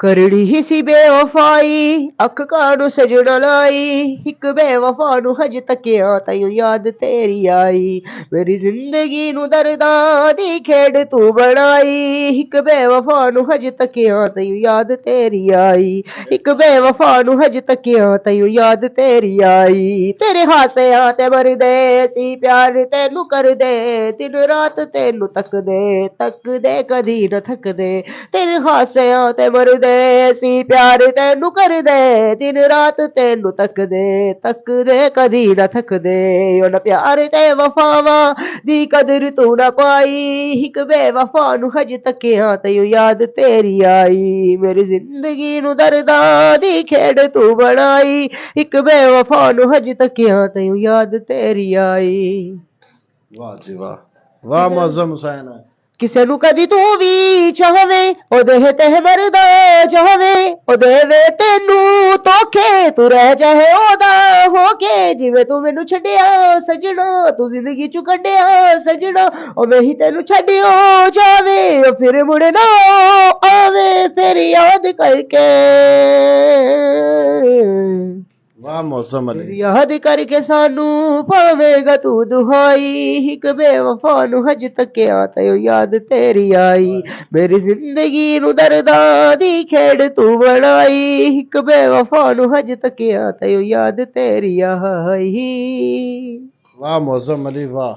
करड़ी ही सी बेवफाई अख कानू सजन लाई एक बेवफा नू हज तकिया तैनू याद तेरी आई मेरी जिंदगी नू दर्दा दी खेड़ तू बनाई एक बेवफा नू हज तकिया तैनू याद तेरी आई एक बेवफा नू हज तकिया तैनू याद तेरी आई तेरे हासिया ते मरदे सी प्यार तेनू कर दे दिन रात तेनू तक दे कदी न थक दे तेरे हासिया ते मरदे सी प्यार तेनू कर दे दिन रात तेनू तक दे कदी न थक दे उन प्यार ते वफावा दी कदर तू ना पाई एक बेवफा नू हज तकिया तैनू याद तेरी आई मेरी जिंदगी नू दर्दा दी खेड़ तू बनाई एक बेवफा नू हज तकिया तैनू याद तेरी आई। वाह जी वाह, वाह मुअज़्ज़म हुसैन। ਕਿਸੇ ਨੂੰ ਕਦੀ ਤੂੰ ਵੀ ਚਾਹਵੇਂ ਉਹਦੇ ਤੇ ਮਰਦਾ ਚਾਹਵੇਂ ਉਹ ਦੇਵੇ ਤੈਨੂੰ ਧੋਖੇ ਤੂੰ ਰਹਿ ਜਾਏ ਉਹਦਾ ਹੋ ਕੇ ਜਿਵੇਂ ਤੂੰ ਮੈਨੂੰ ਛੱਡਿਆ ਸਜਣਾ ਤੂੰ ਜ਼ਿੰਦਗੀ ਚੋਂ ਕੱਢਿਆ ਸਜਣਾ ਉਹ ਮੈਂ ਹੀ ਤੈਨੂੰ ਛੱਡਿਓ ਜਾਵੇ ਉਹ ਫਿਰ ਮੁੜ ਨਾ ਆਵੇ ਫਿਰ ਯਾਦ ਕਰਕੇ वाह मौसम अली, याद करके सानू पावेगा तू दुहाई एक बेवफा नू हज तकिया तैनू याद तेरी आई मेरी जिंदगी नू दर्दा दी खेड़ तू बनाई एक बेवफा नू हज तकिया तैनू याद तेरी आई। वाह मौसम अली वाह।